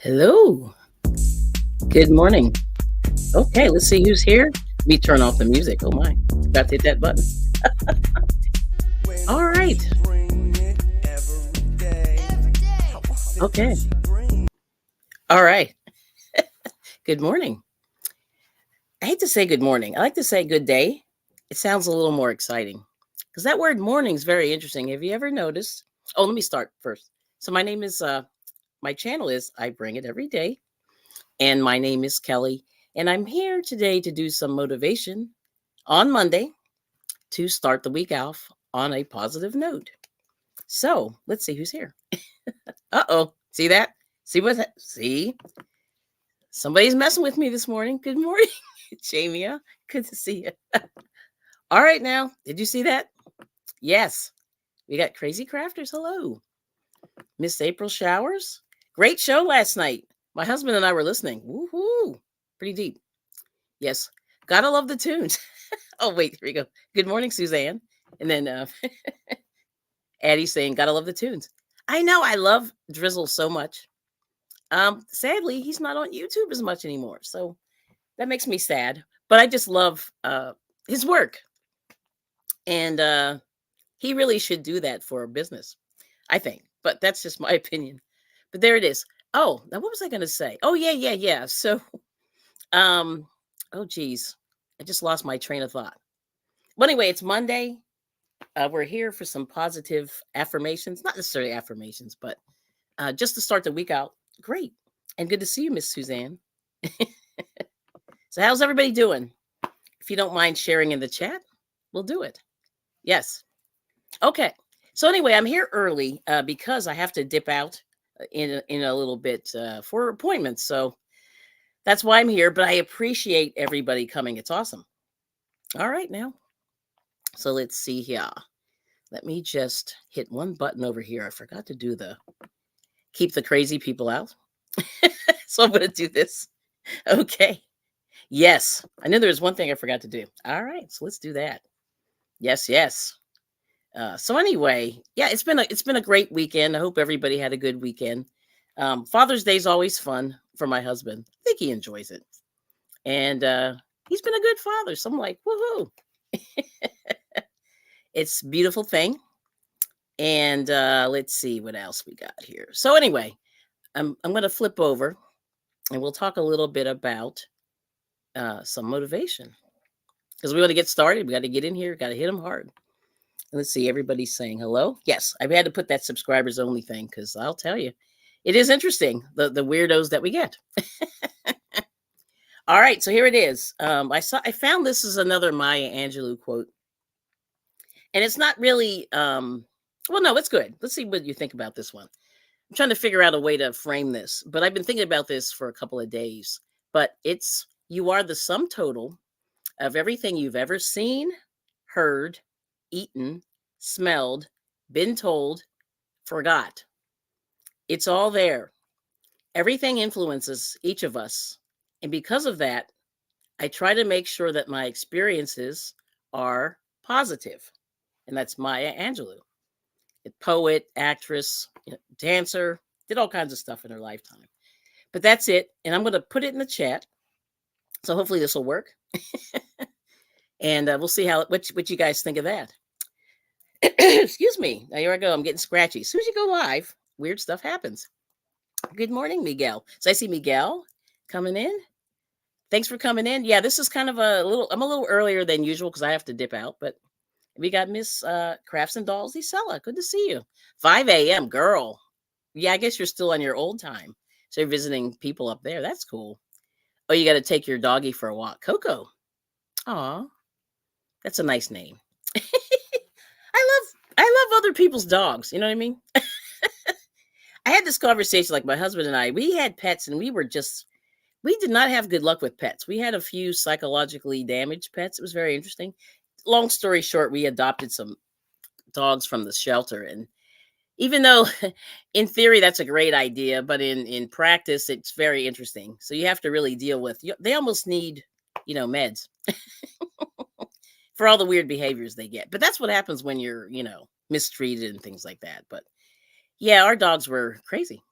Hello. Good morning. Okay, let's see who's here. Let me turn off the music. Oh my. Got to hit that button. All right. Okay. All right. Good morning. I hate to say good morning. I like to say good day. It sounds a little more exciting because that word morning is very interesting. Have you ever noticed? Oh, let me start first. So my channel is I Bring It Every Day, and my name is Kelly, and I'm here today to do some motivation on Monday to start the week off on a positive note. So let's see who's here. Uh-oh. See that? See? Somebody's messing with me this morning. Good morning, Jamia. Good to see you. All right now. Did you see that? Yes. We got Crazy Crafters. Hello. Miss April Showers. Great show last night. My husband and I were listening. Woohoo. Pretty deep. Yes. Gotta love the tunes. Oh, wait, here we go. Good morning, Suzanne. And then Addie saying, gotta love the tunes. I know, I love Drizzle so much. Sadly, he's not on YouTube as much anymore. So that makes me sad. But I just love his work. And he really should do that for a business, I think. But that's just my opinion. But there it is. Oh, now what was I gonna say? Oh, yeah. So oh geez. I just lost my train of thought. But anyway, it's Monday. We're here for some positive affirmations, not necessarily affirmations, but just to start the week out. Great. And good to see you, Miss Suzanne. So how's everybody doing? If you don't mind sharing in the chat, we'll do it. Yes. Okay. So anyway, I'm here early because I have to dip out in a little bit for appointments. So that's why I'm here. But I appreciate everybody coming. It's awesome. All right now. So let's see here. Let me just hit one button over here. I forgot to do keep the crazy people out. So I'm going to do this. Okay. Yes. I knew there was one thing I forgot to do. All right. So let's do that. Yes. So anyway, yeah, it's been a great weekend. I hope everybody had a good weekend. Father's Day is always fun for my husband. I think he enjoys it. And he's been a good father. So I'm like, woohoo. It's a beautiful thing. And let's see what else we got here. So anyway, I'm going to flip over and we'll talk a little bit about some motivation. Because we want to get started. We got to get in here. Got to hit them hard. And let's see. Everybody's saying hello. Yes, I've had to put that subscribers only thing because I'll tell you, it is interesting, the weirdos that we get. All right, so here it is. I found this is another Maya Angelou quote. And it's not really well, no, it's good. Let's see what you think about this one. I'm trying to figure out a way to frame this, but I've been thinking about this for a couple of days. But it's you are the sum total of everything you've ever seen, heard, eaten, smelled, been told, forgot. It's all there. Everything influences each of us. And because of that, I try to make sure that my experiences are positive. And that's Maya Angelou. A poet, actress, dancer, did all kinds of stuff in her lifetime. But that's it. And I'm going to put it in the chat. So hopefully this will work. And we'll see what you guys think of that. Excuse me. Now here I go. I'm getting scratchy. As soon as you go live, weird stuff happens. Good morning, Miguel. So I see Miguel coming in. Thanks for coming in. Yeah, this is kind of I'm a little earlier than usual because I have to dip out. But we got Miss Crafts and Dolls Isella. Good to see you. 5 a.m. girl. Yeah, I guess you're still on your old time. So you're visiting people up there. That's cool. Oh, you got to take your doggy for a walk. Coco. Aw. That's a nice name. I love other people's dogs. You know what I mean? I had this conversation, like my husband and I, we had pets and we did not have good luck with pets. We had a few psychologically damaged pets. It was very interesting. Long story short, we adopted some dogs from the shelter. And even though in theory, that's a great idea, but in practice, it's very interesting. So you have to really deal with, they almost need, meds for all the weird behaviors they get. But that's what happens when you're, mistreated and things like that. But yeah, our dogs were crazy.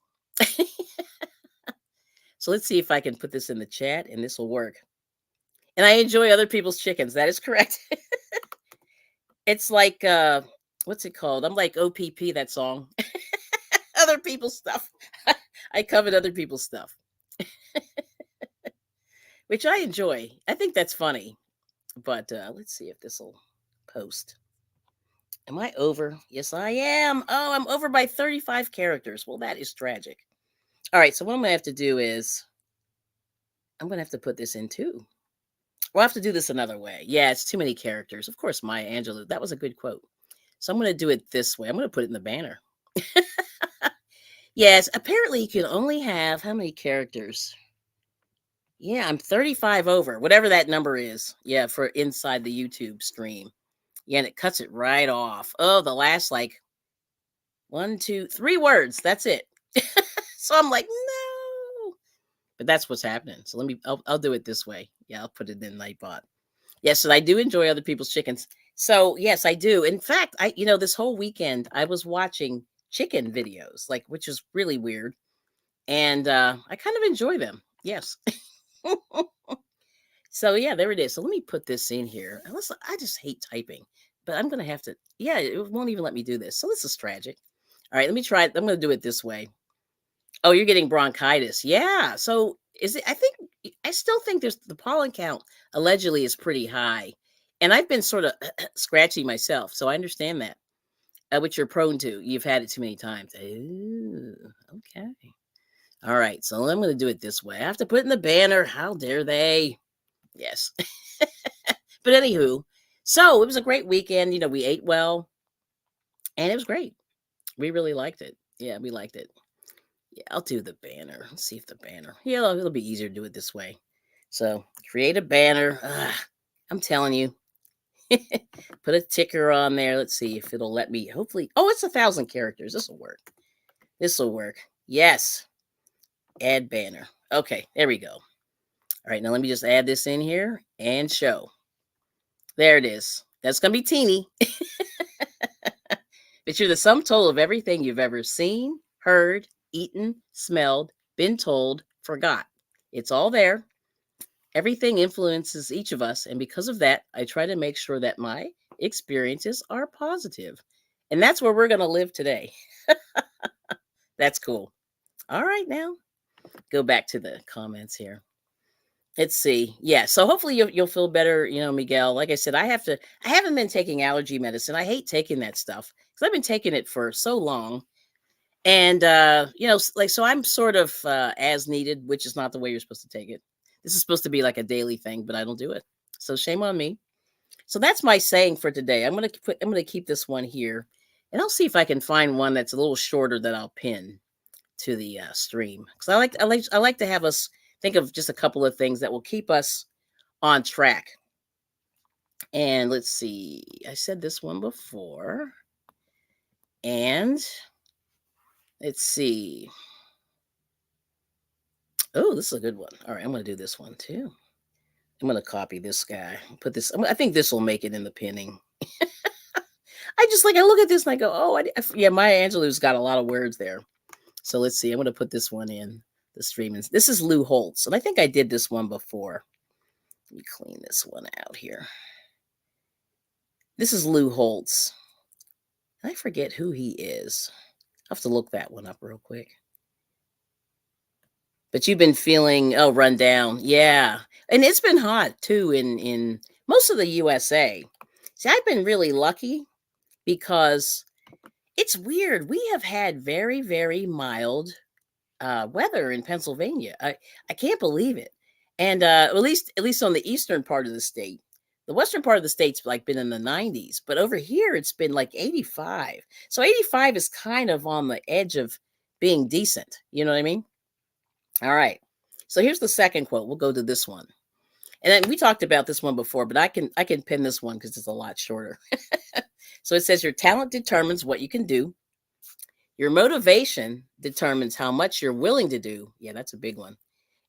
So let's see if I can put this in the chat and this will work. And I enjoy other people's chickens. That is correct. It's like what's it called? I'm like OPP, that song. Other people's stuff. I covet other people's stuff, which I enjoy. I think that's funny. But let's see if this will post. Am I over? Yes, I am. Oh, I'm over by 35 characters. Well, that is tragic. All right, so what I'm going to have to do is I'm going to have to put this in too. We'll have to do this another way. Yeah, it's too many characters. Of course, Maya Angelou. That was a good quote. So I'm going to do it this way. I'm going to put it in the banner. Yes, apparently you can only have how many characters? Yeah, I'm 35 over, whatever that number is. Yeah, for inside the YouTube stream. Yeah, and it cuts it right off. Oh, the last like 1, 2, 3 words. That's it. So I'm like, no. But that's what's happening. So I'll do it this way. Yeah, I'll put it in Nightbot. Yes, and I do enjoy other people's chickens. So yes, I do. In fact, this whole weekend I was watching chicken videos, like, which is really weird. And I kind of enjoy them. Yes. So yeah, there it is. So let me put this in here. Unless I just hate typing, but I'm gonna have to. Yeah, it won't even let me do this. So this is tragic. All right, let me try it. I'm gonna do it this way. Oh, you're getting bronchitis. Yeah. So is it? I still think there's the pollen count allegedly is pretty high, and I've been sort of scratchy myself, so I understand that. Which you're prone to. You've had it too many times. Ooh, okay. All right. So I'm going to do it this way. I have to put in the banner. How dare they? Yes. But anywho, so it was a great weekend. We ate well, and it was great. We really liked it. Yeah, we liked it. Yeah, I'll do the banner. Let's see if the banner. Yeah, it'll be easier to do it this way. So create a banner. I'm telling you. Put a ticker on there. Let's see if it'll let me. Hopefully. Oh, it's 1,000 characters. This will work. This will work. Yes. Add banner. Okay, there we go. All right, now let me just add this in here and show. There it is. That's going to be teeny. But you're the sum total of everything you've ever seen, heard, eaten, smelled, been told, forgot. It's all there. Everything influences each of us. And because of that, I try to make sure that my experiences are positive. And that's where we're going to live today. That's cool. All right, now go back to the comments here. Let's see. Yeah, so hopefully you'll feel better, Miguel. Like I said, I haven't been taking allergy medicine. I hate taking that stuff because I've been taking it for so long. And so I'm sort of as needed, which is not the way you're supposed to take it. This is supposed to be like a daily thing, but I don't do it. So shame on me. So that's my saying for today. I'm gonna keep this one here, and I'll see if I can find one that's a little shorter that I'll pin to the stream, because I like to have us think of just a couple of things that will keep us on track. And let's see, I said this one before, and let's see. Oh, this is a good one. All right, I'm going to do this one too. I'm going to copy this guy. Put this. I think this will make it in the pinning. I look at this and I go, oh, yeah, Maya Angelou's got a lot of words there. So let's see. I'm going to put this one in the stream. This is Lou Holtz, and I think I did this one before. Let me clean this one out here. This is Lou Holtz. I forget who he is. I'll have to look that one up real quick. But you've been feeling run down. Yeah. And it's been hot too in most of the USA. See, I've been really lucky because it's weird. We have had very, very mild weather in Pennsylvania. I can't believe it. And at least on the eastern part of the state. The western part of the state's like been in the 90s, but over here it's been like 85. So 85 is kind of on the edge of being decent. You know what I mean? All right. So here's the second quote. We'll go to this one. And then we talked about this one before, but I can pin this one because it's a lot shorter. So it says, your talent determines what you can do. Your motivation determines how much you're willing to do. Yeah, that's a big one.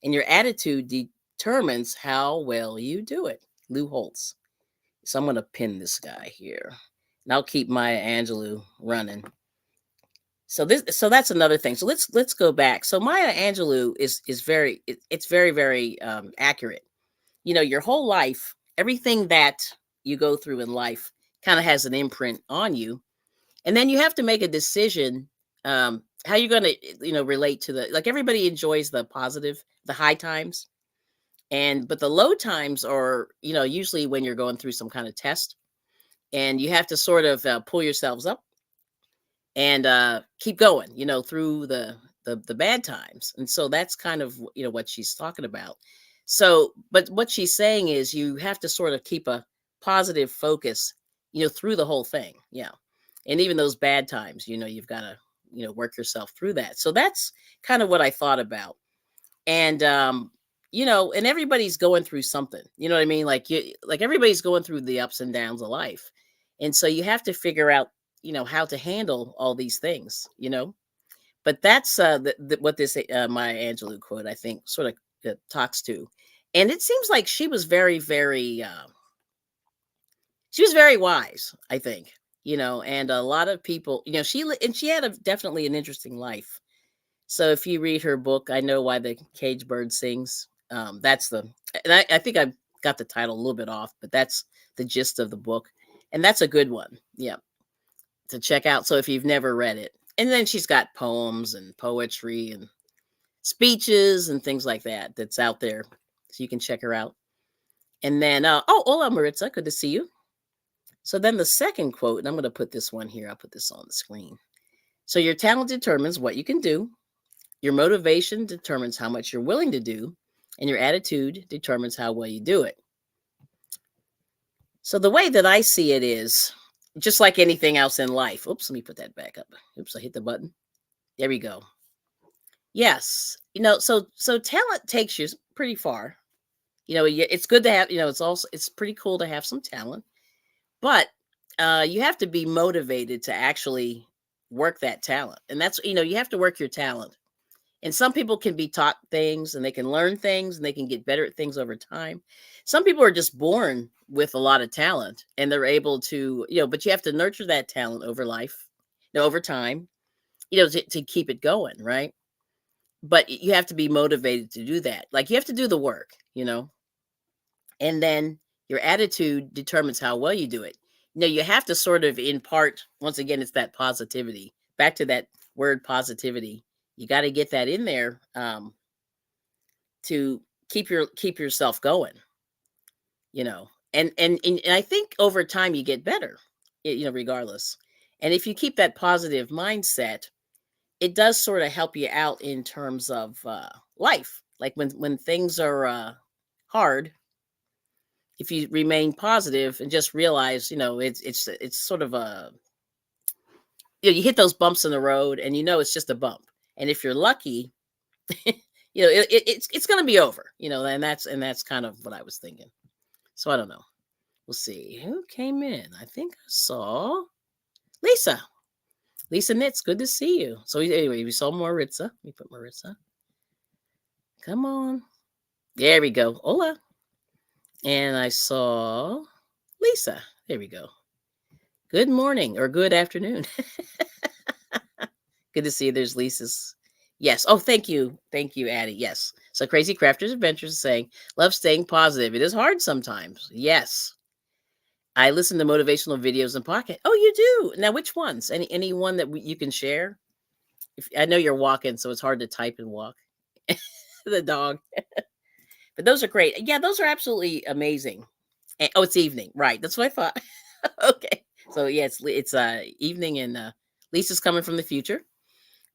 And your attitude determines how well you do it. Lou Holtz. So I'm going to pin this guy here. And I'll keep Maya Angelou running. So that's another thing. So let's go back. So Maya Angelou is very it's very very accurate. Your whole life, everything that you go through in life kind of has an imprint on you, and then you have to make a decision how you're going to relate to the, like, everybody enjoys the positive, the high times, but the low times are usually when you're going through some kind of test, and you have to sort of pull yourselves up and keep going through the bad times. And so that's kind of what she's talking about. So but what she's saying is you have to sort of keep a positive focus through the whole thing. Yeah. And even those bad times, you've got to work yourself through that. So that's kind of what I thought about. And and everybody's going through something, you know what I mean, like everybody's going through the ups and downs of life. And so you have to figure out how to handle all these things. But that's what this Maya Angelou quote, I think, sort of talks to. And it seems like she was very very she was very wise, I think. And a lot of people, and she had definitely an interesting life. So if you read her book, I Know Why the Cage Bird Sings, that's and I think I got the title a little bit off, but that's the gist of the book. And that's a good one. Yeah. To check out. So if you've never read it. And then she's got poems and poetry and speeches and things like that that's out there. So you can check her out. And then, hola, Maritza. Good to see you. So then the second quote, and I'm going to put this one here. I'll put this on the screen. So your talent determines what you can do. Your motivation determines how much you're willing to do. And your attitude determines how well you do it. So the way that I see it is just like anything else in life. Oops, let me put that back up. Oops, I hit the button. There we go. Yes. So talent takes you pretty far. It's good to have, it's pretty cool to have some talent, but you have to be motivated to actually work that talent. And that's, you have to work your talent. And some people can be taught things and they can learn things and they can get better at things over time. Some people are just born with a lot of talent and they're able to, but you have to nurture that talent over life, over time, to keep it going. Right. But you have to be motivated to do that. Like you have to do the work, and then your attitude determines how well you do it. You have to sort of impart, once again, it's that positivity. Back to that word positivity. You got to get that in there to keep yourself going, and I think over time you get better, regardless. And if you keep that positive mindset, it does sort of help you out in terms of life. Like when things are hard, if you remain positive and just realize, it's sort of you hit those bumps in the road and it's just a bump. And if you're lucky, it's going to be over, and that's kind of what I was thinking. So I don't know. We'll see who came in. I think I saw Lisa. Lisa Knits, good to see you. So anyway, we saw Maritza. Let me put Maritza. Come on. There we go. Hola. And I saw Lisa. There we go. Good morning or good afternoon. Good to see you. There's Lisa's. Yes. Oh, thank you. Thank you, Addie. Yes. So Crazy Crafters Adventures is saying, love staying positive. It is hard sometimes. Yes. I listen to motivational videos and podcasts. Oh, you do? Now, which ones? Any one that you can share? I know you're walking, so it's hard to type and walk. The dog. But those are great. Yeah, those are absolutely amazing. Oh, it's evening. Right. That's what I thought. Okay. So yeah, it's evening and Lisa's coming from the future.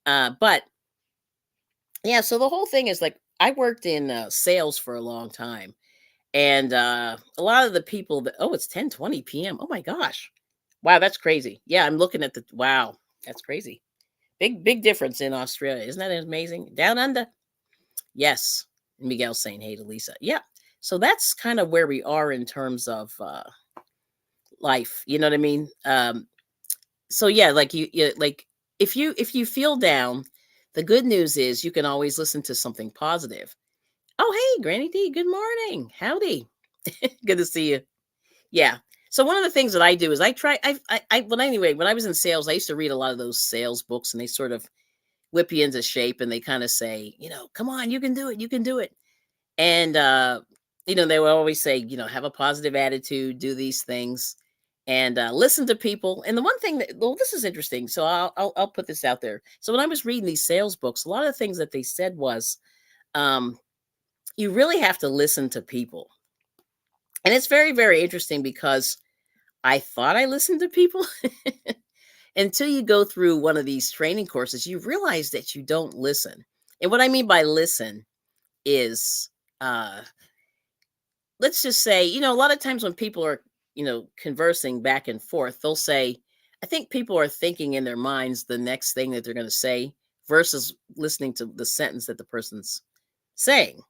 But yeah, so the whole thing is like I worked in sales for a long time. And a lot of the people that, it's 10:20 p.m. Oh my gosh. Wow, that's crazy. Yeah, I'm looking at wow, that's crazy. Big difference in Australia. Isn't that amazing? Down under. Yes. Miguel's saying hey to Lisa. Yeah. So that's kind of where we are in terms of life. You know what I mean? So yeah, like like if you feel down, the good news is you can always listen to something positive. Oh, hey, Granny D, good morning. Howdy. Good to see you. Yeah. So one of the things that I do is I try. Well, anyway, when I was in sales, I used to read a lot of those sales books, and they sort of whip you into shape, and they kind of say, come on, you can do it, you can do it. And they will always say, have a positive attitude, do these things, and listen to people. And the one thing that, well, this is interesting. So I'll put this out there. So when I was reading these sales books, a lot of the things that they said was, um, you really have to listen to people. And it's very, very interesting because I thought I listened to people until you go through one of these training courses, you realize that you don't listen. And what I mean by listen is, uh, let's just say, a lot of times when people are, conversing back and forth, they'll say, I think people are thinking in their minds the next thing that they're going to say versus listening to the sentence that the person's saying.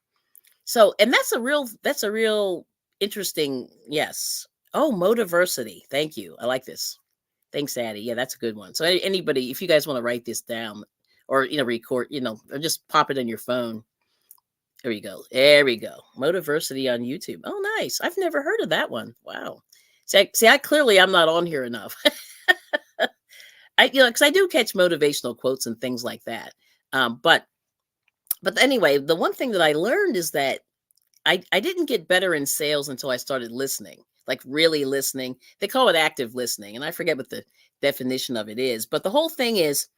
So, and that's a real interesting, yes. Oh, motiversity. Thank you. I like this. Thanks, Addie. Yeah, that's a good one. So anybody, if you guys want to write this down or, record, or just pop it on your phone. There you go. There we go. Motiversity on YouTube. Oh, nice. I've never heard of that one. Wow. See, I'm not on here enough. Because I do catch motivational quotes and things like that. But anyway, the one thing that I learned is that I didn't get better in sales until I started listening, like really listening. They call it active listening, and I forget what the definition of it is. But the whole thing is,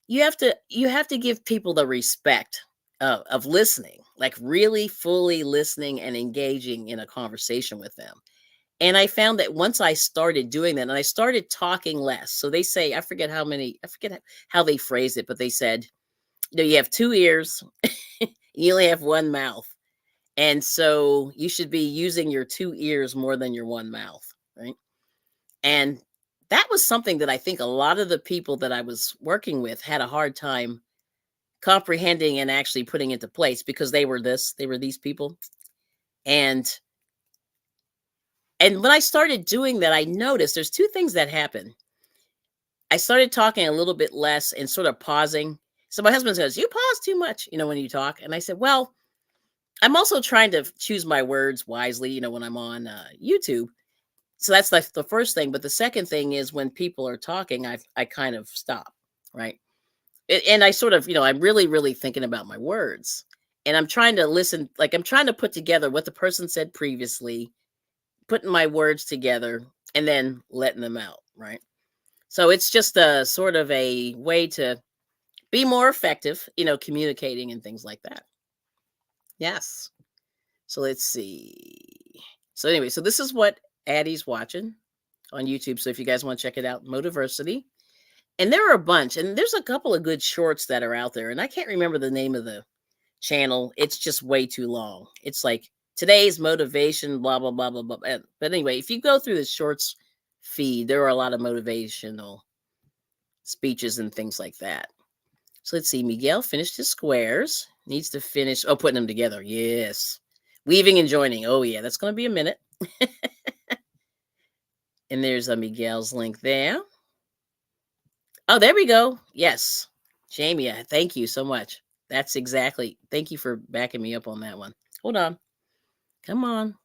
you have to give people the respect of listening, like really fully listening and engaging in a conversation with them. And I found that once I started doing that, and I started talking less. So they say, I forget how they phrased it, but they said, you have 2 ears, you only have 1 mouth. And so you should be using your 2 ears more than your 1 mouth, right? And that was something that I think a lot of the people that I was working with had a hard time comprehending and actually putting into place because they were these people. And when I started doing that, I noticed there's 2 things that happen. I started talking a little bit less and sort of pausing. So my husband says, you pause too much, when you talk. And I said, well, I'm also trying to choose my words wisely, when I'm on YouTube. So that's like the first thing. But the second thing is when people are talking, I kind of stop, right? And I sort of, I'm really, really thinking about my words. And I'm trying to listen, like I'm trying to put together what the person said previously, putting my words together, and then letting them out, right? So it's just a sort of a way to be more effective, communicating and things like that. Yes. So let's see. So anyway, so this is what Addie's watching on YouTube. So if you guys want to check it out, Motiversity. And there are a bunch, and there's a couple of good shorts that are out there. And I can't remember the name of the channel. It's just way too long. It's like today's motivation, blah, blah, blah, blah, blah. But anyway, if you go through the shorts feed, there are a lot of motivational speeches and things like that. So let's see. Miguel finished his squares. Needs to finish. Oh, putting them together. Yes. Weaving and joining. Oh, yeah. That's going to be a minute. And there's a Miguel's link there. Oh, there we go. Yes. Jamie, thank you so much. That's exactly. Thank you for backing me up on that one. Hold on. Come on.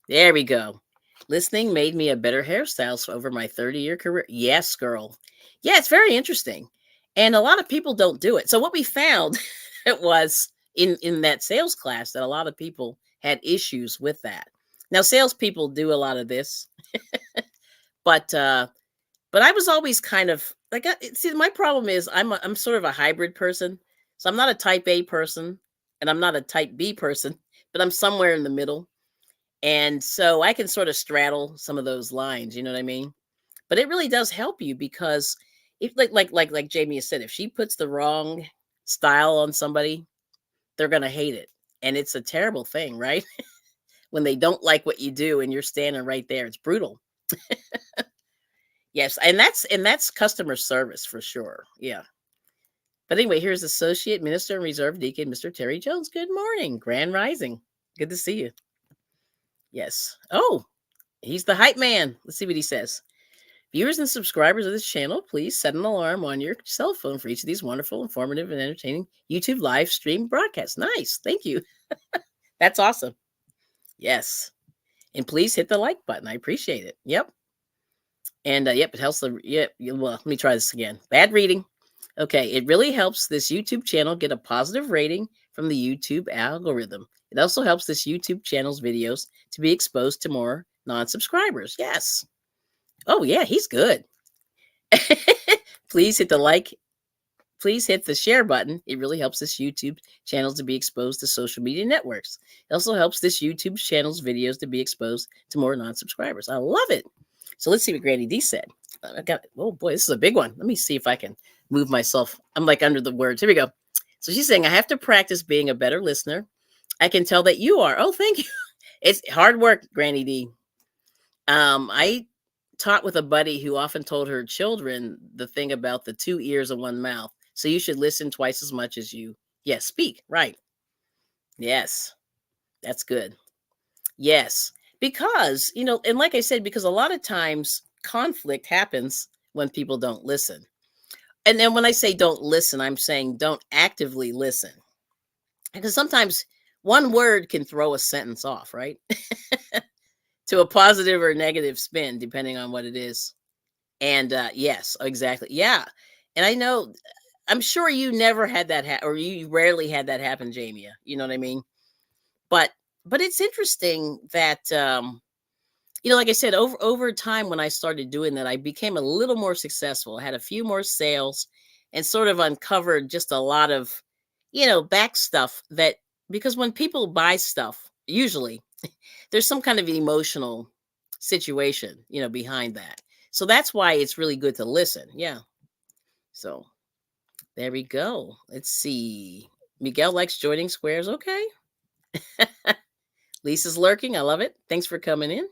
There we go. Listening made me a better hairstylist over my 30-year career. Yes, girl. Yeah, it's very interesting. And a lot of people don't do it. So what we found it was in that sales class that a lot of people had issues with that. Now, salespeople do a lot of this, but I was always kind of like, see, my problem is I'm sort of a hybrid person. So I'm not a type A person and I'm not a type B person, but I'm somewhere in the middle. And so I can sort of straddle some of those lines, you know what I mean? But it really does help you because if like Jamie has said, if she puts the wrong style on somebody, they're going to hate it. And it's a terrible thing, right? When they don't like what you do and you're standing right there, it's brutal. Yes, and that's customer service for sure. Yeah. But anyway, here's Associate Minister and Reserve Deacon, Mr. Terry Jones. Good morning. Grand Rising. Good to see you. Yes. Oh, he's the hype man. Let's see what he says. Viewers and subscribers of this channel, please set an alarm on your cell phone for each of these wonderful, informative, and entertaining YouTube live stream broadcasts. Nice. Thank you. That's awesome. Yes. And please hit the like button. I appreciate it. Yep. And yep, it helps the well, let me try this again. Bad reading. Okay, it really helps this YouTube channel get a positive rating from the YouTube algorithm. It also helps this YouTube channel's videos to be exposed to more non-subscribers. Yes. Oh yeah, he's good. Please hit the like. Please hit the share button. It really helps this YouTube channel to be exposed to social media networks. It also helps this YouTube channel's videos to be exposed to more non-subscribers. I love it. So let's see what Granny D said. I got, oh boy, this is a big one. Let me see if I can move myself. I'm like under the words. Here we go. So she's saying, I have to practice being a better listener. I can tell that you are. Oh, thank you. It's hard work, Granny D. I taught with a buddy who often told her children the thing about the 2 ears and 1 mouth. So you should listen twice as much as you, yes, speak. Right. Yes. That's good. Yes. Because, and like I said, because a lot of times conflict happens when people don't listen. And then when I say don't listen, I'm saying don't actively listen. Because sometimes one word can throw a sentence off, right? To a positive or negative spin, depending on what it is. And yes, exactly. Yeah. And I know, I'm sure you never had that or you rarely had that happen, Jamie. You know what I mean? But it's interesting that like I said, over time when I started doing that, I became a little more successful. I had a few more sales and sort of uncovered just a lot of, back stuff that because when people buy stuff, usually there's some kind of emotional situation, behind that. So that's why it's really good to listen. Yeah. So there we go. Let's see. Miguel likes joining squares. Okay. Lisa's lurking. I love it. Thanks for coming in.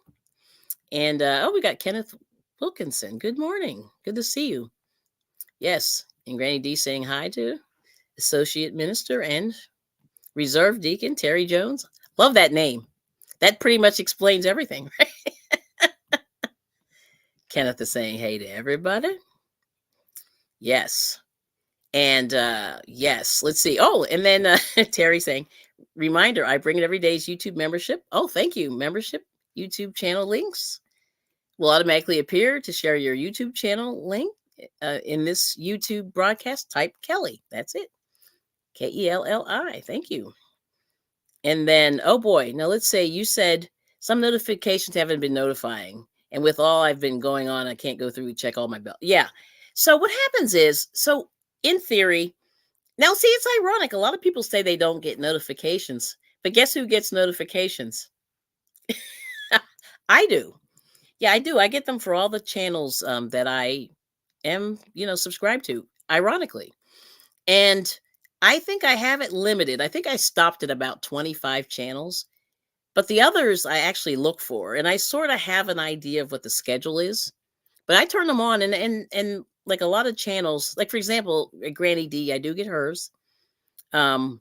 And we got Kenneth Wilkinson. Good morning. Good to see you. Yes. And Granny D saying hi to Associate Minister and Reserve Deacon Terry Jones. Love that name. That pretty much explains everything, right? Kenneth is saying hey to everybody. Yes. And yes, let's see. Oh, and then Terry saying, reminder, IBringit Everyday's YouTube membership. Oh, thank you. Membership YouTube channel links will automatically appear. To share your YouTube channel link in this YouTube broadcast, type Kelly. That's it. Kelli. Thank you. And then, oh boy, now let's say you said some notifications haven't been notifying. And with all I've been going on, I can't go through and check all my bills. Yeah. So what happens is, in theory, now see, it's ironic. A lot of people say they don't get notifications, but guess who gets notifications? I do. Yeah, I do. I get them for all the channels that I am, subscribed to, ironically. And I think I have it limited. I think I stopped at about 25 channels, but the others I actually look for, and I sort of have an idea of what the schedule is. But I turn them on, and like a lot of channels, like for example, Granny D, I do get hers. And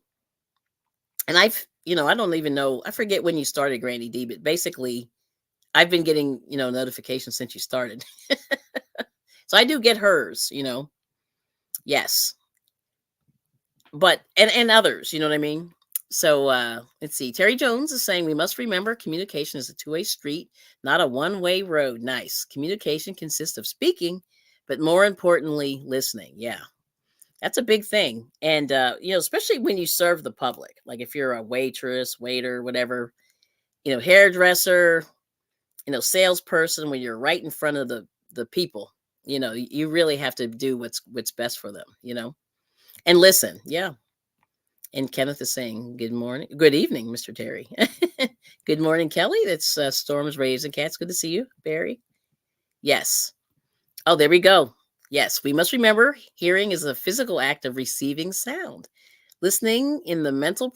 I've, I don't even know, I forget when you started, Granny D, but basically I've been getting, notifications since you started. So I do get hers, yes. But, and others, you know what I mean? So let's see. Terry Jones is saying we must remember communication is a two-way street, not a one-way road. Nice. Communication consists of speaking, but more importantly, listening. Yeah. That's a big thing. And, especially when you serve the public, like if you're a waitress, waiter, whatever, hairdresser, salesperson, when you're right in front of the people, you really have to do what's best for them, and listen. Yeah. And Kenneth is saying, good morning, good evening, Mr. Terry. Good morning, Kelly. That's Storms, Raves, and Cats. Good to see you, Barry. Yes. Oh, there we go. Yes, we must remember hearing is a physical act of receiving sound. Listening in the mental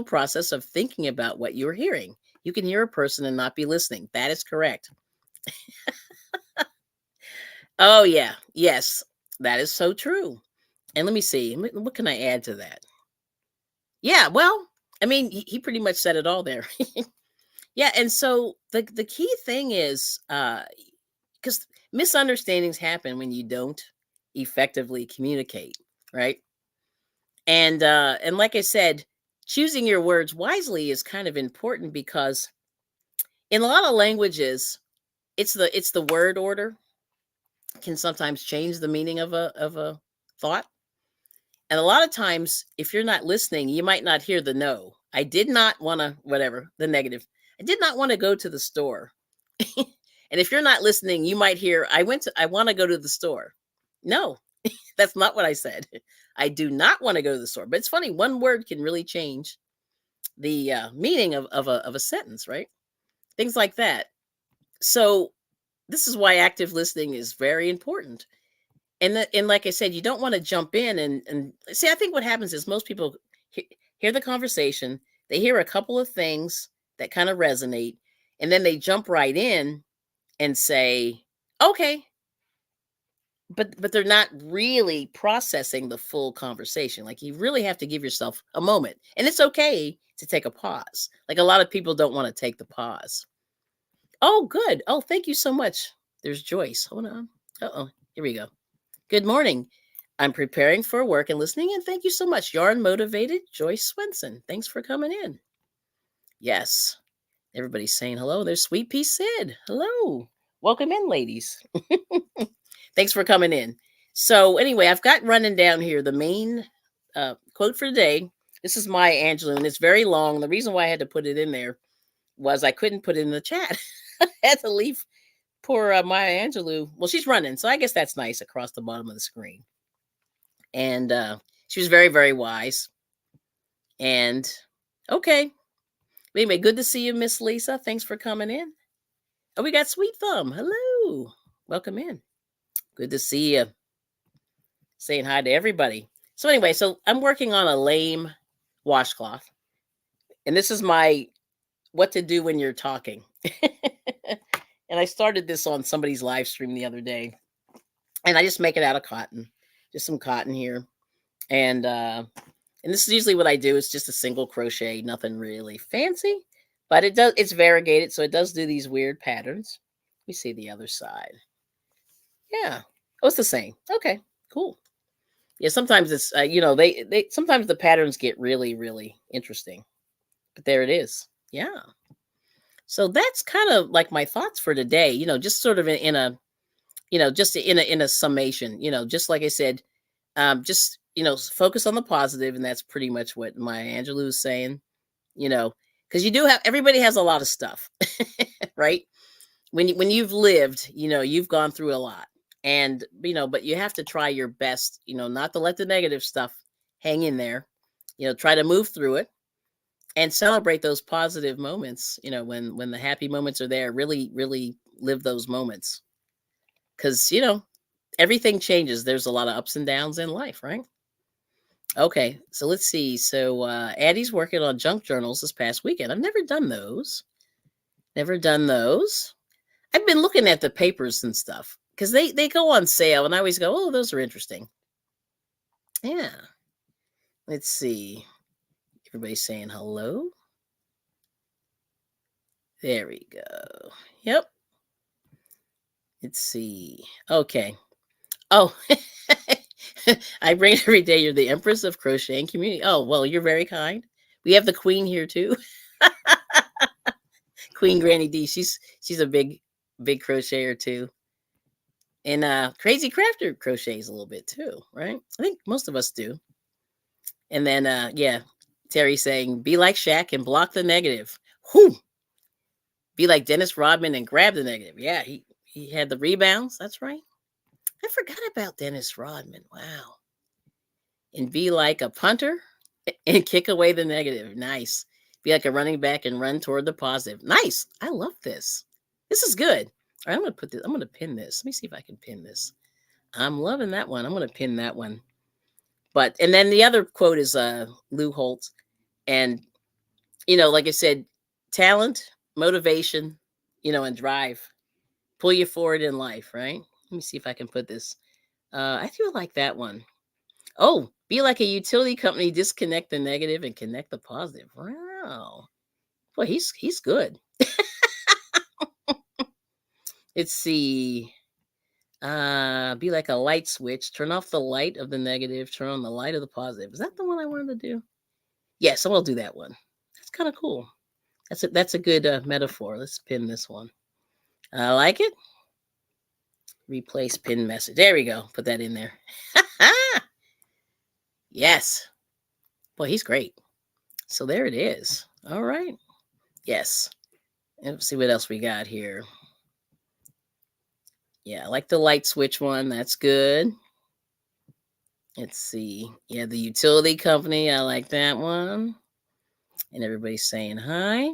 process of thinking about what you're hearing. You can hear a person and not be listening. That is correct. Oh, yeah. Yes, that is so true. And let me see. What can I add to that? Yeah, well, I mean, he pretty much said it all there. Yeah, and so the key thing is because misunderstandings happen when you don't effectively communicate, right? And like I said, choosing your words wisely is kind of important because In a lot of languages, it's the word order can sometimes change the meaning of a thought. And a lot of times, if you're not listening, you might not hear the no. I did not want to, whatever, the negative. I did not want to go to the store. And if you're not listening, you might hear, I want to go to the store. No, that's not what I said. I do not want to go to the store. But it's funny, one word can really change the meaning of a sentence, right? Things like that. So this is why active listening is very important. And like I said, you don't want to jump in and see. I think what happens is most people hear the conversation, they hear a couple of things that kind of resonate, and then they jump right in and say, "Okay," but they're not really processing the full conversation. Like you really have to give yourself a moment, and it's okay to take a pause. Like a lot of people don't want to take the pause. Oh, good. Oh, thank you so much. There's Joyce. Hold on. Uh-oh. Here we go. Good morning. I'm preparing for work and listening, and thank you so much. Yarn motivated Joyce Swenson. Thanks for coming in. Yes. Everybody's saying hello. There's Sweet Pea Sid. Hello. Welcome in, ladies. Thanks for coming in. So anyway, I've got running down here the main quote for today. This is Maya Angelou, and it's very long. The reason why I had to put it in there was I couldn't put it in the chat. I had to leave poor Maya Angelou. Well, she's running, so I guess that's nice across the bottom of the screen. And she was very, very wise. And okay. Anyway, good to see you, Miss Lisa. Thanks for coming in. Oh, we got Sweet Thumb. Hello. Welcome in. Good to see you. Saying hi to everybody. So anyway, so I'm working on a lame washcloth. And this is my what to do when you're talking. And I started this on somebody's live stream the other day. And I just make it out of cotton. Just some cotton here. And this is usually what I do. It's just a single crochet, nothing really fancy. But it's variegated, so it does do these weird patterns. We see the other side. Yeah. Oh, it's the same. Okay, cool. Yeah, sometimes it's they sometimes the patterns get really, really interesting. But there it is. Yeah. So that's kind of like my thoughts for today, just sort of in a, just in a summation, just like I said, just, focus on the positive. And that's pretty much what Maya Angelou is saying, because everybody has a lot of stuff, right? When you've lived, you've gone through a lot and, but you have to try your best, not to let the negative stuff hang in there, try to move through it. And celebrate those positive moments, when the happy moments are there, really, really live those moments. Because, everything changes. There's a lot of ups and downs in life, right? Okay, so let's see. So Addie's working on junk journals this past weekend. I've never done those. Never done those. I've been looking at the papers and stuff because they go on sale. And I always go, oh, those are interesting. Yeah. Let's see. Everybody's saying hello. There we go. Yep. Let's see. Okay. Oh, I bring it every day. You're the Empress of Crocheting Community. Oh, well, you're very kind. We have the Queen here too. Queen Granny D. She's a big crocheter too. And Crazy Crafter crochets a little bit too, right? I think most of us do. And then yeah, Terry saying, be like Shaq and block the negative. Whew. Be like Dennis Rodman and grab the negative. Yeah, he had the rebounds. That's right. I forgot about Dennis Rodman. Wow. And be like a punter and kick away the negative. Nice. Be like a running back and run toward the positive. Nice. I love this. This is good. All right, I'm going to put this. I'm going to pin this. Let me see if I can pin this. I'm loving that one. I'm going to pin that one. And then the other quote is Lou Holtz. And, like I said, talent, motivation, and drive pull you forward in life, right? Let me see if I can put this. I do like that one. Oh, be like a utility company, disconnect the negative and connect the positive. Wow. Boy, he's good. Let's see. Be like a light switch. Turn off the light of the negative, turn on the light of the positive. Is that the one I wanted to do? Yes, I'm gonna do that one. That's kind of cool. That's a good metaphor. Let's pin this one. I like it. Replace pin message. There we go. Put that in there. Yes. Boy, he's great. So there it is. All right. Yes. Let's see what else we got here. Yeah, I like the light switch one. That's good. Let's see. Yeah, the utility company. I like that one. And everybody's saying hi.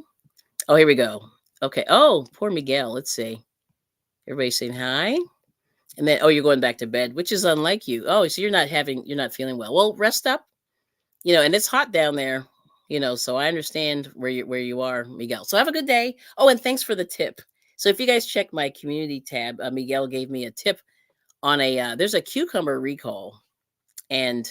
Oh, here we go. Okay. Oh, poor Miguel. Let's see. Everybody's saying hi. And then, oh, you're going back to bed, which is unlike you. Oh, so you're not feeling well. Well, rest up. And it's hot down there. So I understand where you are, Miguel. So have a good day. Oh, and thanks for the tip. So if you guys check my community tab, Miguel gave me a tip on there's a cucumber recall, and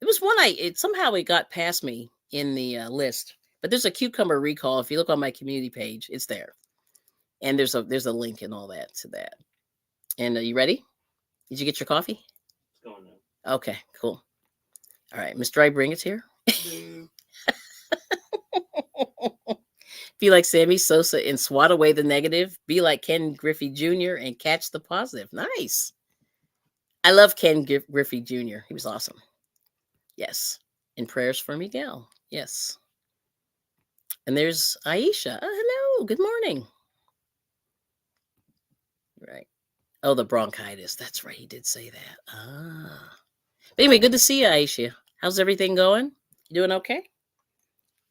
it was one somehow it got past me in the list. But there's a cucumber recall. If you look on my community page, it's there, and there's a link and all that to that. And are you ready? Did you get your coffee? It's going on. Okay, cool. All right, Mr. IBringit's here. Be like Sammy Sosa and swat away the negative. Be like Ken Griffey Jr. and catch the positive. Nice. I love Ken Griffey Jr. He was awesome. Yes. And prayers for Miguel. Yes. And there's Aisha. Hello. Good morning. Right. Oh, the bronchitis. That's right. He did say that. But anyway, good to see you, Aisha. How's everything going? You doing okay?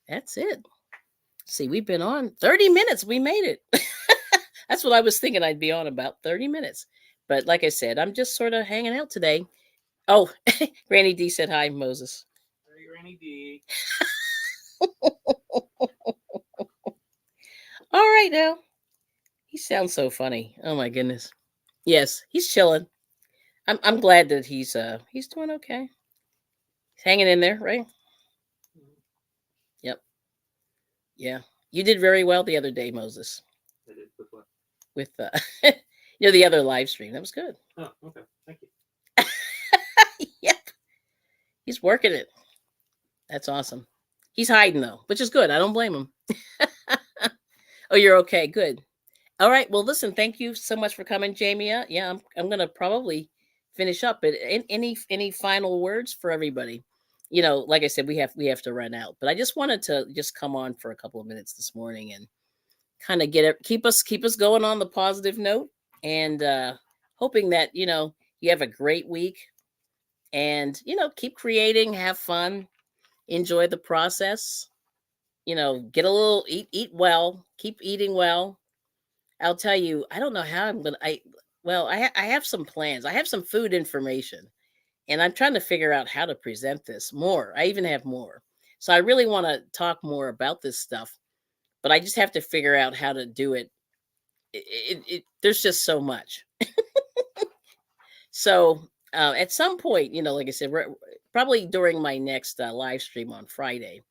That's it. See, we've been on 30 minutes. We made it. That's what I was thinking I'd be on, about 30 minutes. But like I said, I'm just sort of hanging out today. Oh, Granny D said hi, Moses. Hi, Granny D. All right now. He sounds so funny. Oh my goodness. Yes, he's chilling. I'm glad that he's doing okay. He's hanging in there, right? Yep. Yeah. You did very well the other day, Moses. I did with what? With the other live stream. That was good. Oh, okay. Thank you. Yep. He's working it. That's awesome. He's hiding though, which is good. I don't blame him. Oh, you're okay. Good. All right. Well, listen, thank you so much for coming, Jamia. Yeah, I'm gonna probably finish up. But any final words for everybody? Like I said, we have to run out. But I just wanted to just come on for a couple of minutes this morning and kind of keep us going on the positive note, and hoping that you have a great week, and keep creating, have fun, enjoy the process. Get a little eat well, keep eating well. I'll tell you, I don't know how I'm gonna. I have some plans. I have some food information, and I'm trying to figure out how to present this more. I even have more, so I really want to talk more about this stuff, but I just have to figure out how to do it. There's just so much. So at some point, like I said, probably during my next live stream on Friday,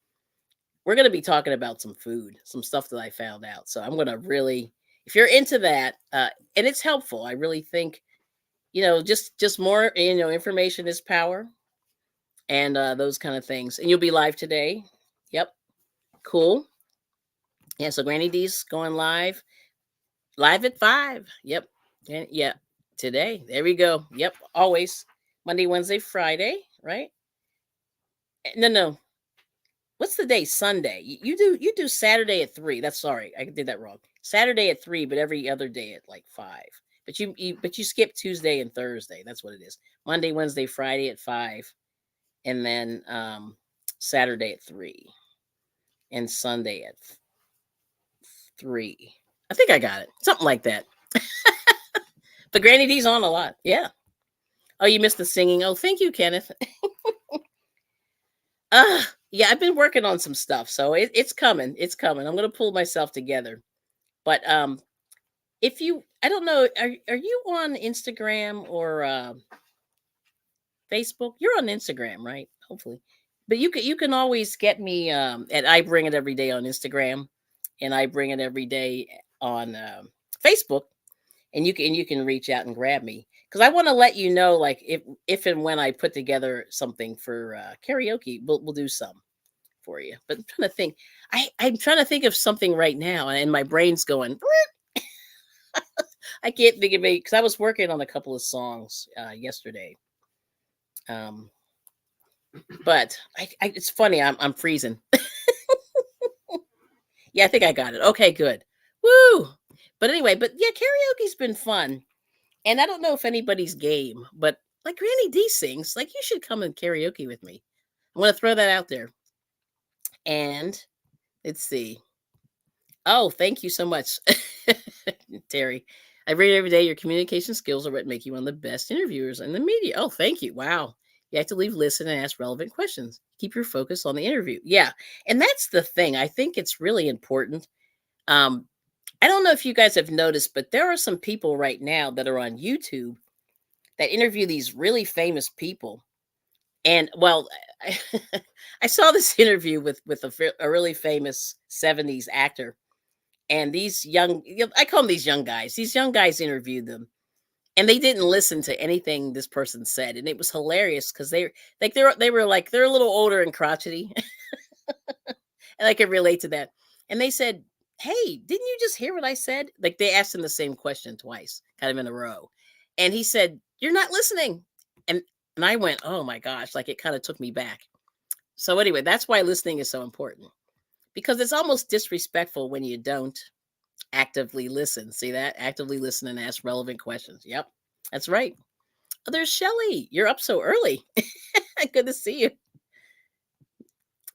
we're going to be talking about some food, some stuff that I found out. So I'm going to really, if you're into that, and it's helpful, I really think, just more, information is power, and those kind of things. And you'll be live today. Yep. Cool. Yeah. So Granny D's going live at 5. Yep. And yeah. Today. There we go. Yep. Always Monday, Wednesday, Friday, right? No. What's the day? Sunday. You do Saturday at 3. That's sorry. I did that wrong. Saturday at 3, but every other day at like 5. But you skip Tuesday and Thursday. That's what it is. Monday, Wednesday, Friday at 5. And then Saturday at 3. And Sunday at 3. I think I got it. Something like that. But Granny D's on a lot. Yeah. Oh, you missed the singing. Oh, thank you, Kenneth. Yeah, I've been working on some stuff, so it's coming. It's coming. I'm going to pull myself together. But if you, I don't know, are you on Instagram or Facebook? You're on Instagram, right? Hopefully. But you can always get me at IBringit Everyday on Instagram, and IBringit Everyday on Facebook. And you can reach out and grab me, because I want to let you know, like if and when I put together something for karaoke, we'll do some for you. But I'm trying to think. I'm trying to think of something right now, and my brain's going. I can't think of it because I was working on a couple of songs yesterday. Um, but it's funny. I'm freezing. Yeah, I think I got it. Okay, good. Woo! But anyway, but yeah, karaoke's been fun. And I don't know if anybody's game, but like Granny D sings, like you should come and karaoke with me. I want to throw that out there. And let's see. Oh, thank you so much, Terry. I read every day your communication skills are what make you one of the best interviewers in the media. Oh, thank you. Wow. You have to leave, listen, and ask relevant questions. Keep your focus on the interview. Yeah. And that's the thing. I think it's really important. Um, I don't know if you guys have noticed, but there are some people right now that are on YouTube that interview these really famous people. And well, I, I saw this interview with a really famous 70s actor. And these young, I call them these young guys. These young guys interviewed them, and they didn't listen to anything this person said, and it was hilarious because they're a little older and crotchety, and I could relate to that. And they said, "Hey, didn't you just hear what I said?" Like they asked him the same question twice, kind of in a row, and he said, "You're not listening," and and I went, "Oh my gosh!" Like it kind of took me back. So anyway, that's why listening is so important because it's almost disrespectful when you don't actively listen. See that? Actively listen and ask relevant questions. Yep, that's right. Oh, there's Shelly. You're up so early. Good to see you.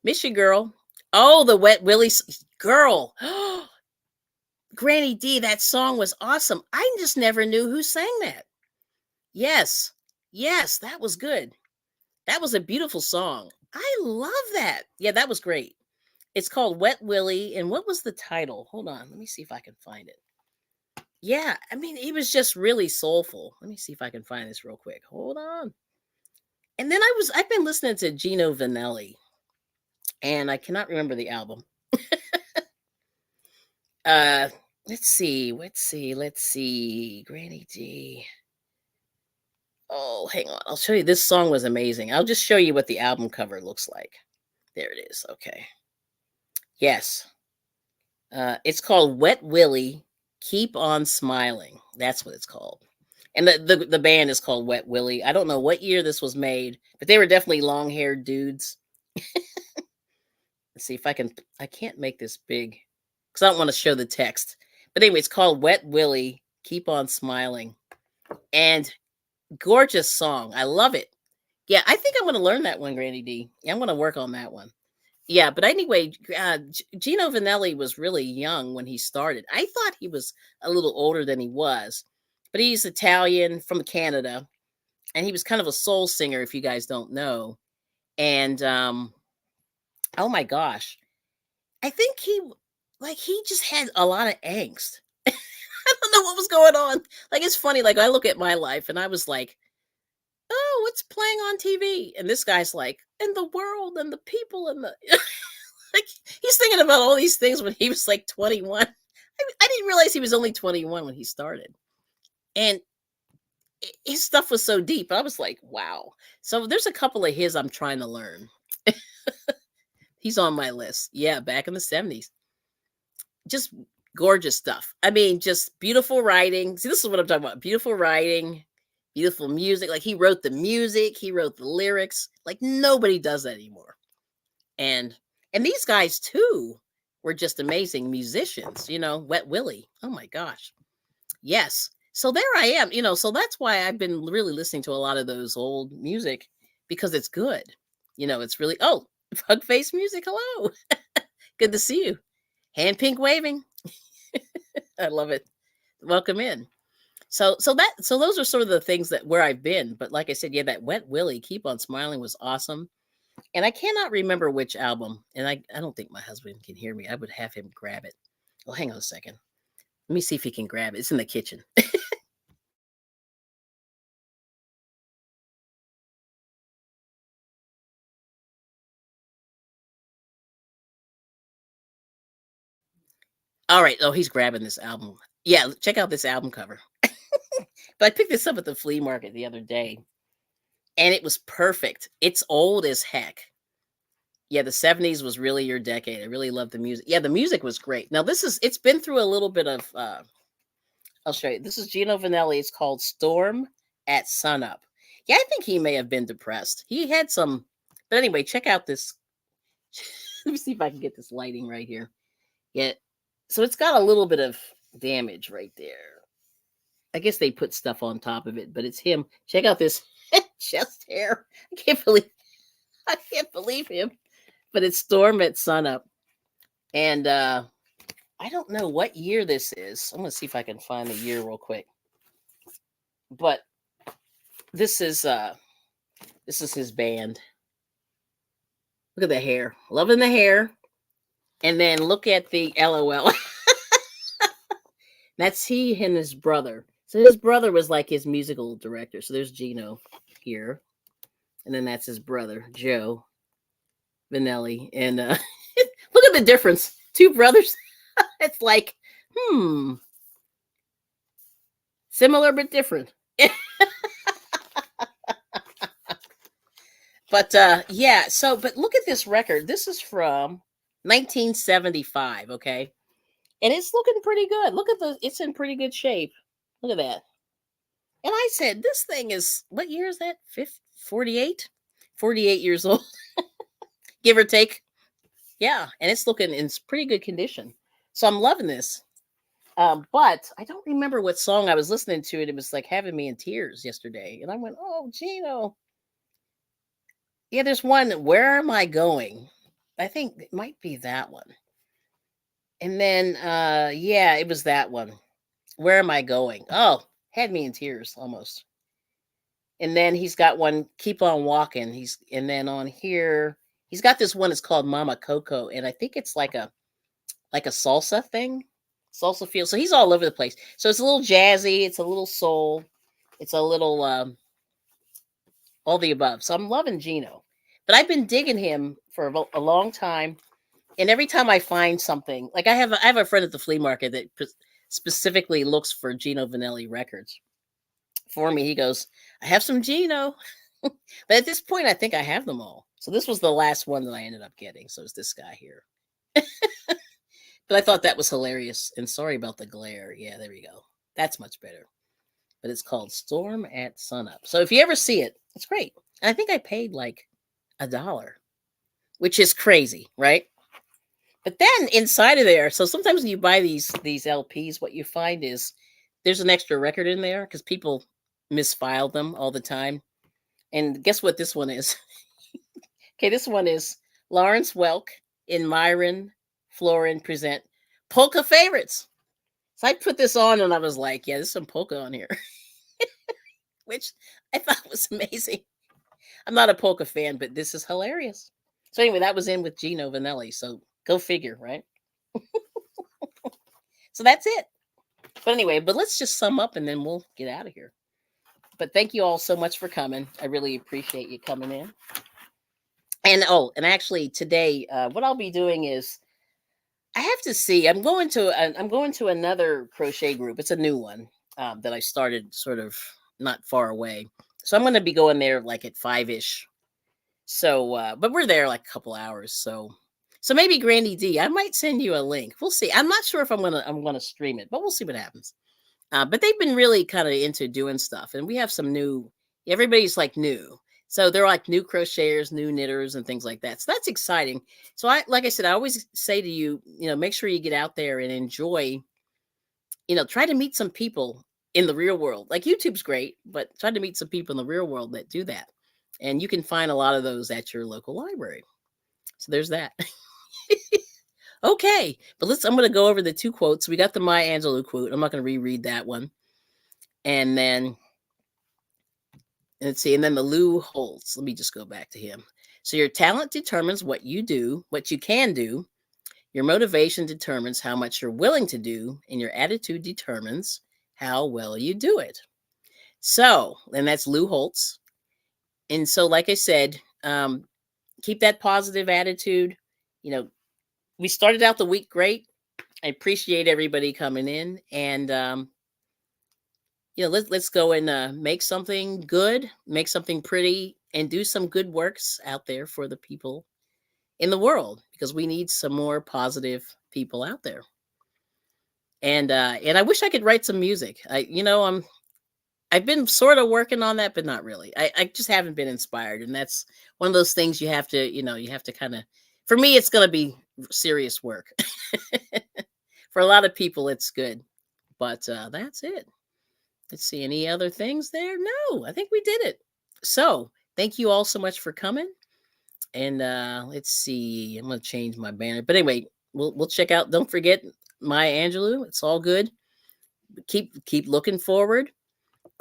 Miss you, girl. Oh, the Wet Willie girl. Granny D, that song was awesome. I just never knew who sang that. Yes. Yes, that was good. That was a beautiful song. I love that. Yeah, that was great. It's called Wet Willie. And what was the title? Hold on. Let me see if I can find it. Yeah, I mean, he was just really soulful. Let me see if I can find this real quick. Hold on. And then I've been listening to Gino Vanelli, and I cannot remember the album. Uh let's see. Granny D. Oh, hang on. I'll show you. This song was amazing. I'll just show you what the album cover looks like. There it is. Okay. Yes. It's called Wet Willie, Keep on Smiling. That's what it's called. And the band is called Wet Willie. I don't know what year this was made, but they were definitely long-haired dudes. Let's see if I can't make this big because I don't want to show the text. But anyway, it's called Wet Willie, Keep on Smiling. And gorgeous song. I love it. Yeah, I think I'm going to learn that one, Granny D. Yeah, I'm going to work on that one. Yeah, but anyway, Gino Vanelli was really young when he started. I thought he was a little older than he was, but he's Italian from Canada, and he was kind of a soul singer, if you guys don't know. And oh my gosh, I think he just had a lot of angst. I don't know what was going on. Like it's funny. Like I look at my life, and I was like, "Oh, what's playing on TV?" And this guy's like, "And the world, and the people, and the." Like he's thinking about all these things when he was like 21. I didn't realize he was only 21 when he started. And his stuff was so deep. I was like, wow. So there's a couple of his I'm trying to learn. He's on my list. Yeah, back in the 70s. Just gorgeous stuff. I mean, just beautiful writing. See, this is what I'm talking about. Beautiful writing, beautiful music. Like he wrote the music, he wrote the lyrics. Like nobody does that anymore. And these guys too were just amazing musicians, Wet Willie. Oh my gosh. Yes. So there I am, so that's why I've been really listening to a lot of those old music because it's good. It's really, oh, Pug Face Music. Hello. Good to see you. Hand pink waving. I love it. Welcome in. So those are sort of the things that where I've been. But like I said, yeah, that Wet Willie, Keep on Smiling was awesome. And I cannot remember which album. And I don't think my husband can hear me. I would have him grab it. Oh, hang on a second. Let me see if he can grab it. It's in the kitchen. All right. Oh, he's grabbing this album. Yeah, check out this album cover. But I picked this up at the flea market the other day. And it was perfect. It's old as heck. Yeah, the 70s was really your decade. I really loved the music. Yeah, the music was great. Now it's been through a little bit of I'll show you. This is Gino Vanelli. It's called Storm at Sunup. Yeah, I think he may have been depressed. He had some, but anyway, check out this. Let me see if I can get this lighting right here. Yeah. So it's got a little bit of damage right there. I guess they put stuff on top of it, but it's him. Check out this chest hair. I can't believe him. But it's Storm at Sunup. And I don't know what year this is. I'm gonna see if I can find the year real quick. But this is his band. Look at the hair. Loving the hair. And then look at the LOL. That's he and his brother. So his brother was like his musical director. So there's Gino here. And then that's his brother, Joe Vanelli. And look at the difference. Two brothers. It's like, similar but different. But yeah, so but look at this record. This is from 1975, okay? And it's looking pretty good. Look at it's in pretty good shape. Look at that. And I said, this thing is, what year is that? 48? 48 years old. Give or take. Yeah, and it's looking in pretty good condition. So I'm loving this. But I don't remember what song I was listening to. It was like having me in tears yesterday. And I went, oh, Gino. Yeah, there's one, Where Am I Going? I think it might be that one. And then, yeah, it was that one. Where Am I Going? Oh, had me in tears almost. And then he's got one, Keep On Walking. And then on here, he's got this one. It's called Mama Coco, and I think it's like a salsa thing, salsa feel. So he's all over the place. So it's a little jazzy. It's a little soul. It's a little all the above. So I'm loving Gino, but I've been digging him for a long time. And every time I find something, like I have a friend at the flea market that specifically looks for Gino Vanelli records for me. He goes, I have some Gino. But at this point, I think I have them all. So this was the last one that I ended up getting. So it's this guy here. But I thought that was hilarious. And sorry about the glare. Yeah, there we go. That's much better. But it's called Storm at Sunup. So if you ever see it, it's great. And I think I paid like $1, which is crazy, right? But then inside of there, so sometimes when you buy these LPs, what you find is there's an extra record in there because people misfiled them all the time. And guess what this one is? Okay, this one is Lawrence Welk and Myron Florin present Polka Favorites. So I put this on and I was like, yeah, there's some polka on here, which I thought was amazing. I'm not a polka fan, but this is hilarious. So anyway, that was in with Gino Vanelli. So go figure, right? So that's it. But anyway, but let's just sum up and then we'll get out of here. But thank you all so much for coming. I really appreciate you coming in. And actually today, what I'll be doing is I have to see. I'm going to another crochet group. It's a new one that I started sort of not far away. So I'm going to be going there like at 5-ish. So, but we're there like a couple hours. So maybe Granny D, I might send you a link. We'll see. I'm not sure if I'm gonna stream it, but we'll see what happens. But they've been really kind of into doing stuff, and we have some new. Everybody's like new, so they're like new crocheters, new knitters, and things like that. So that's exciting. So like I said, I always say to you, make sure you get out there and enjoy. Try to meet some people in the real world. Like YouTube's great, but try to meet some people in the real world that do that, and you can find a lot of those at your local library. So there's that. Okay, but I'm going to go over the 2 quotes. We got the Maya Angelou quote. I'm not going to reread that one. And then, let's see, and then the Lou Holtz. Let me just go back to him. So your talent determines what you do, what you can do. Your motivation determines how much you're willing to do, and your attitude determines how well you do it. So, and that's Lou Holtz. And so, like I said, keep that positive attitude. We started out the week great. I appreciate everybody coming in, and let's go and make something good, make something pretty, and do some good works out there for the people in the world, because we need some more positive people out there. And I wish I could write some music. I've been sort of working on that, but not really. I just haven't been inspired. And that's one of those things you have to, you have to kind of, for me, it's going to be serious work. For a lot of people, it's good. But that's it. Let's see, any other things there? No, I think we did it. So thank you all so much for coming. And let's see, I'm going to change my banner. But anyway, we'll check out. Don't forget Maya Angelou. It's all good. Keep looking forward.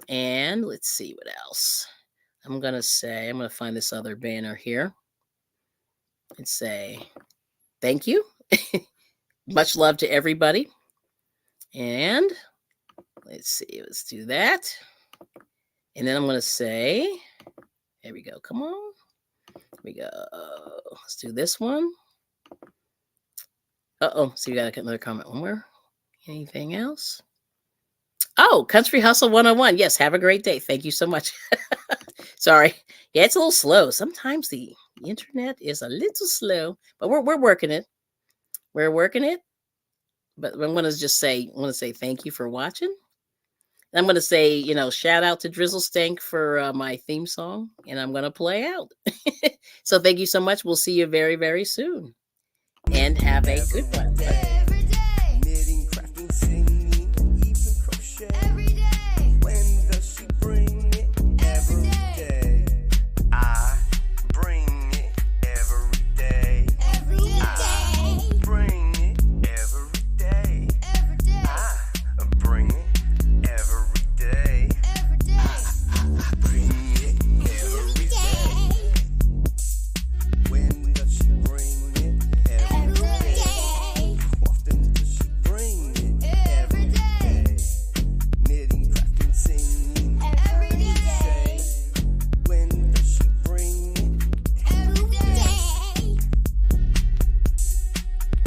And let's see what else. I'm going to find this other banner here and say thank you. Much love to everybody. And let's see, let's do that. And then I'm going to say, there we go. Come on. Here we go. Let's do this one. So you got another comment. One more. Anything else? Oh, Country Hustle 101. Yes, have a great day. Thank you so much. Sorry. Yeah, it's a little slow. Sometimes the internet is a little slow, but we're working it. We're working it. But I'm going to say thank you for watching. And I'm going to say, shout out to Drizzle Stank for my theme song, and I'm going to play out. So thank you so much. We'll see you very, very soon. And have a good one. Every day. Knitting, crafting, singing, even crochet. Every day. When does she bring it? Every day. I bring it every day. Every day. I bring it every day. Every day. I bring it every day. Every day. I bring it every day. When does she bring it? Every day. Often does she bring it? Every day. Knitting, crafting, singing. Every day. When does she bring it? Every day.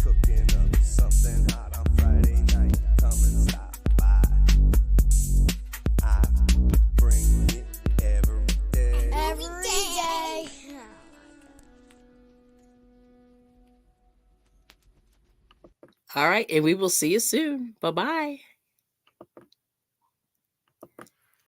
Cooking up something hot on Friday night. Come and stop by. I bring it every day. Every day. All right. And we will see you soon. Bye-bye.